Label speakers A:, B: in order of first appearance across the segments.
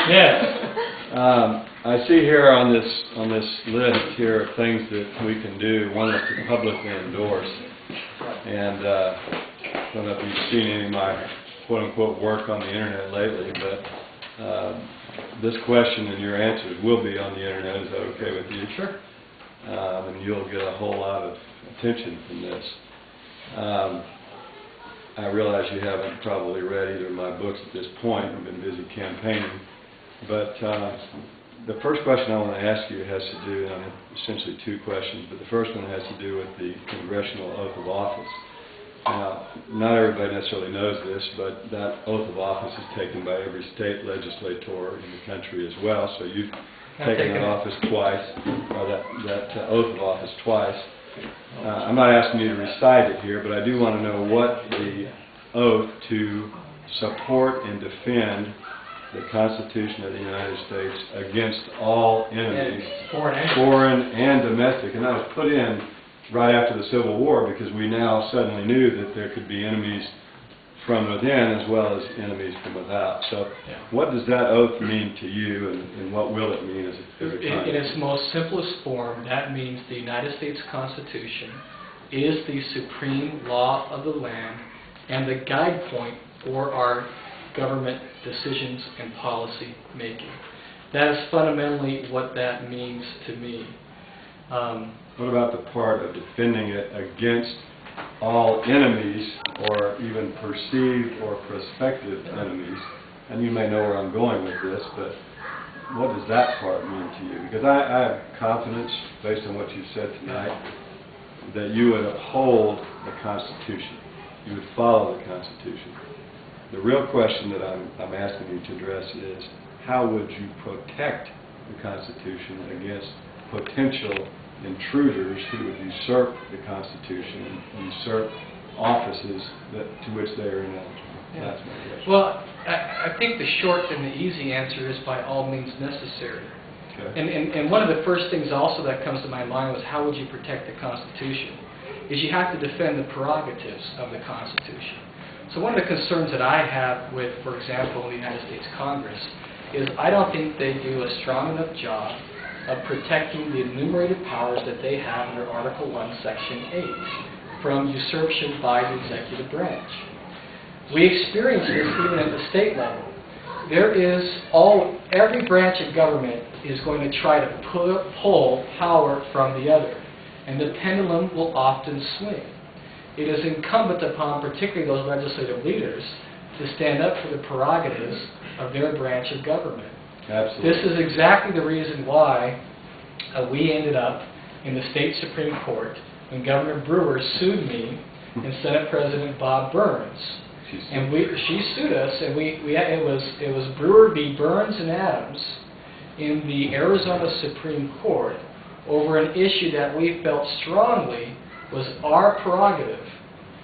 A: Yes. I see here on this list here of things that we can do. One is to publicly endorse, and I don't know if you've seen any of my quote-unquote work on the internet lately, but this question and your answers will be on the internet. Is that okay with you?
B: Sure.
A: And you'll get a whole lot of attention from this. I realize you haven't probably read either of my books at this point. I've been busy campaigning. But the first question I want to ask you has to do, and I have essentially two questions, but the first one has to do with the Congressional Oath of Office. Now, not everybody necessarily knows this, but that oath of office is taken by every state legislator in the country as well. So you've taken that office twice, or that oath of office twice. I'm not asking you to recite it here, but I do want to know what the oath to support and defend the Constitution of the United States against all enemies, foreign and domestic. And that was put in right after the Civil War because we now suddenly knew that there could be enemies from within as well as enemies from without. So what does that oath mean to you, and what will it mean as a country?
B: In its most simplest form, that means the United States Constitution is the supreme law of the land and the guide point for our government decisions and policy making. That is fundamentally what that means to me.
A: What about the part of defending it against all enemies, or even perceived or prospective enemies? And you may know where I'm going with this, but what does that part mean to you? Because I have confidence, based on what you said tonight, that you would uphold the Constitution. You would follow the Constitution. The real question that I'm asking you to address is, how would you protect the Constitution against potential intruders who would usurp the Constitution and usurp offices to which they are ineligible? That's my question.
B: Well, I think the short and the easy answer is by all means necessary. Okay. And one of the first things also that comes to my mind was, how would you protect the Constitution? Is you have to defend the prerogatives of the Constitution. So one of the concerns that I have with, for example, the United States Congress is I don't think they do a strong enough job of protecting the enumerated powers that they have under Article 1, Section 8 from usurpation by the executive branch. We experience this even at the state level. Every branch of government is going to try to pull power from the other, and the pendulum will often swing. It is incumbent upon particularly those legislative leaders to stand up for the prerogatives of their branch of government.
A: Absolutely.
B: This is exactly the reason why we ended up in the state Supreme Court when Governor Brewer sued me and Senate President Bob Burns. She sued us, and it was Brewer v. Burns and Adams in the Arizona Supreme Court over an issue that we felt strongly was our prerogative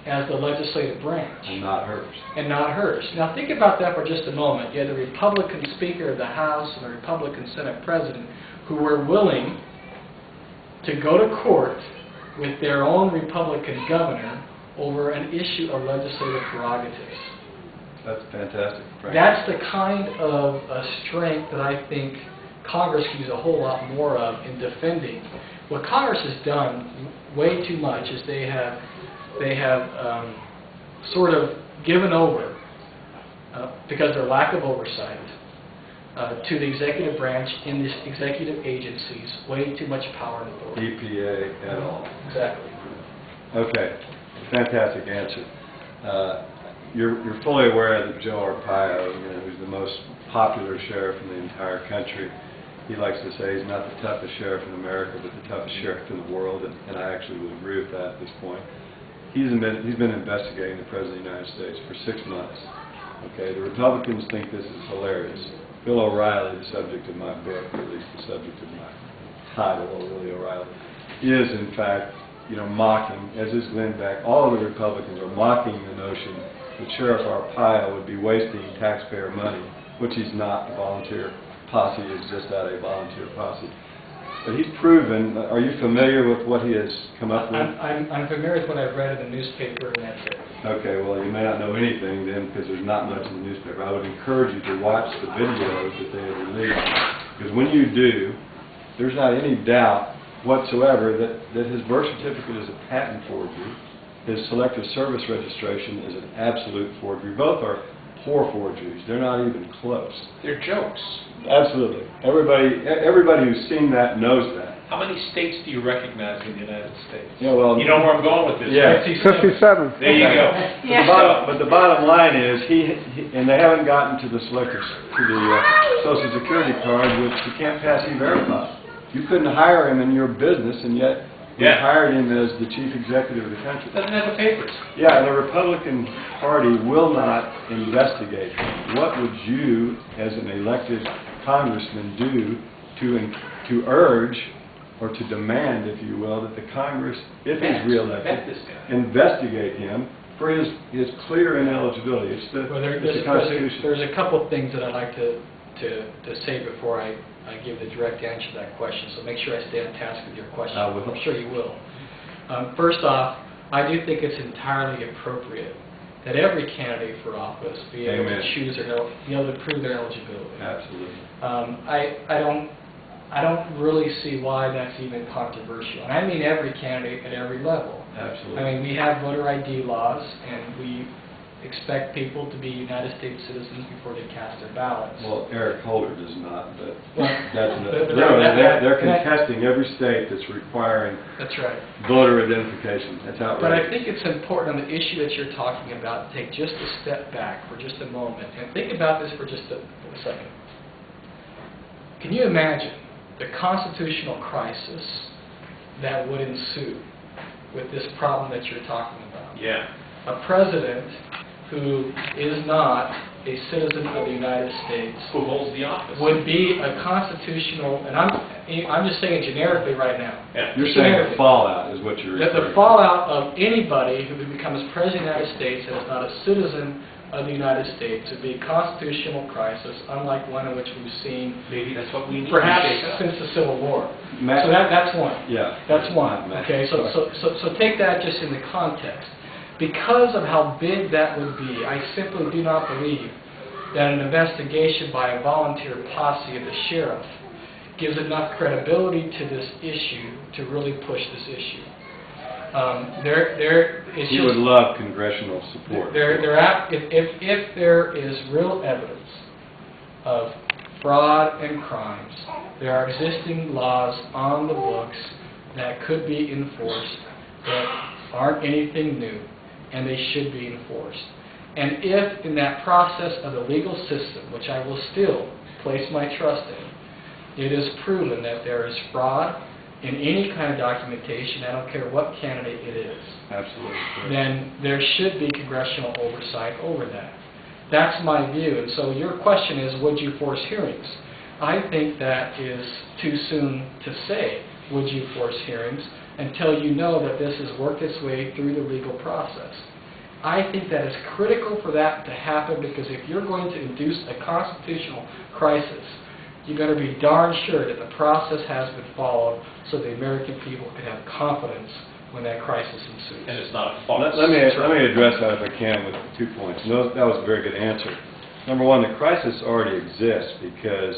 B: as the legislative branch.
A: And not hers.
B: And not hers. Now think about that for just a moment. You had the Republican Speaker of the House and the Republican Senate President who were willing to go to court with their own Republican governor over an issue of legislative prerogatives.
A: That's fantastic. Frank.
B: That's the kind of strength that I think Congress can use a whole lot more of in defending. What Congress has done way too much is they have sort of given over, because of their lack of oversight, to the executive branch in these executive agencies way too much power and authority.
A: EPA et al.
B: Exactly.
A: Okay, fantastic answer. You're fully aware that Joe Arpaio, who's the most popular sheriff in the entire country, he likes to say he's not the toughest sheriff in America, but the toughest sheriff in the world, and I actually would agree with that at this point. He's been investigating the President of the United States for 6 months. Okay, the Republicans think this is hilarious. Bill O'Reilly, the subject of my book, or at least the subject of my title, O'Reilly O'Reilly, is in fact, mocking, as is Glenn Beck. All of the Republicans are mocking the notion that Sheriff Arpaio would be wasting taxpayer money, which he's not. The volunteer posse is just that, a volunteer posse. But he's proven, are you familiar with what he has come up with?
B: I'm familiar with what I've read in the newspaper, and that's it.
A: Okay, well, you may not know anything then because there's not much in the newspaper. I would encourage you to watch the videos that they have released, because when you do, there's not any doubt whatsoever that his birth certificate is a patent forgery. His selective service registration is an absolute forgery. Both are poor forgeries. They're not even close.
C: They're jokes.
A: Absolutely. Everybody who's seen that knows that.
C: How many states do you recognize in the United States?
A: Yeah, well,
C: you know where I'm going with this.
A: Yeah.
D: 57.
C: There you go.
A: But the bottom line is, and they haven't gotten to the Social Security card, which you can't pass E-Verify. You couldn't hire him in your business, and yet you hired him as the chief executive of the country.
C: Doesn't have the papers.
A: Yeah, and the Republican Party will not investigate him. What would you, as an elected congressman, do to urge or to demand, if you will, that the Congress, if he's reelected, investigate him for his clear ineligibility? It's the Constitution.
B: There's a couple of things that I'd like to say before I give the direct answer to that question, so make sure I stay on task with your question.
A: I will.
B: I'm sure you will. First off, I do think it's entirely appropriate that every candidate for office be able to choose or be able to prove their eligibility.
A: Absolutely.
B: I don't really see why that's even controversial. And I mean every candidate at every level.
A: Absolutely.
B: I mean, we have voter ID laws, and we expect people to be United States citizens before they cast their ballots.
A: Well, Eric Holder does not, but
B: Well,
A: they're contesting every state that's requiring
B: That's right.
A: voter identification. That's outrageous.
B: But I think it's important on the issue that you're talking about to take just a step back for just a moment and think about this for just a second. Can you imagine the constitutional crisis that would ensue with this problem that you're talking about?
C: Yeah.
B: A president who is not a citizen of the United States
C: Who holds the office?
B: would be a constitutional, and I'm just saying generically right now.
C: Yeah.
A: You're saying the fallout is what you're referring to.
B: The fallout of anybody who becomes president of the United States that is not a citizen of the United States would be a constitutional crisis, unlike one in which we've seen
C: Maybe that's what we need.
B: perhaps
C: to shake up.
B: since the Civil War.
A: Matt,
B: So that's one.
A: Yeah.
B: That's one. Okay, so take that just in the context. Because of how big that would be, I simply do not believe that an investigation by a volunteer posse of the sheriff gives enough credibility to this issue to really push this issue.
A: He would love congressional support.
B: If there is real evidence of fraud and crimes, there are existing laws on the books that could be enforced that aren't anything new, and they should be enforced. And if in that process of the legal system, which I will still place my trust in, it is proven that there is fraud in any kind of documentation, I don't care what candidate it is,
A: Absolutely.
B: then there should be congressional oversight over that. That's my view. And so your question is, would you force hearings? I think that is too soon to say, would you force hearings, until you know that this has worked its way through the legal process. I think that it's critical for that to happen, because if you're going to induce a constitutional crisis, you better be darn sure that the process has been followed so the American people can have confidence when that crisis ensues.
C: And it's not a farce.
A: Let me address that if I can with 2 points. No, that was a very good answer. Number one, the crisis already exists, because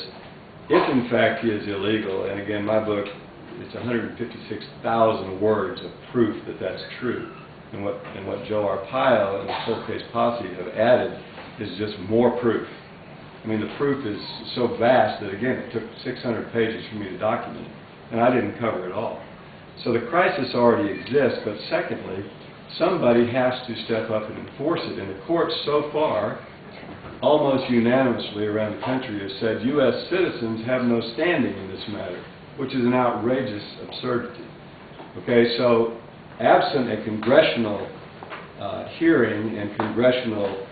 A: if in fact he is illegal, and again, my book, it's 156,000 words of proof that that's true. And what Joe Arpaio and the cold case posse have added is just more proof. I mean, the proof is so vast that, again, it took 600 pages for me to document it, and I didn't cover it all. So the crisis already exists, but secondly, somebody has to step up and enforce it. And the courts so far, almost unanimously around the country, have said U.S. citizens have no standing in this matter, which is an outrageous absurdity. Okay, so absent a congressional hearing and congressional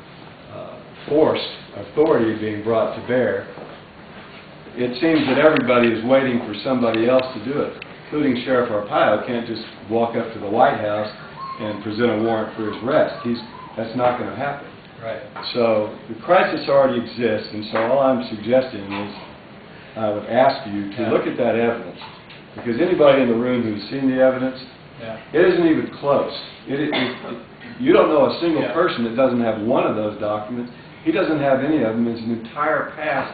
A: force, authority being brought to bear, it seems that everybody is waiting for somebody else to do it, including Sheriff Arpaio can't just walk up to the White House and present a warrant for his arrest. That's not going to happen.
B: Right.
A: So the crisis already exists, and so all I'm suggesting is I would ask you to look at that evidence Because anybody in the room who's seen the evidence,
C: Yeah.
A: it isn't even close. You don't know a single
C: Yeah.
A: person that doesn't have one of those documents. He doesn't have any of them in his entire past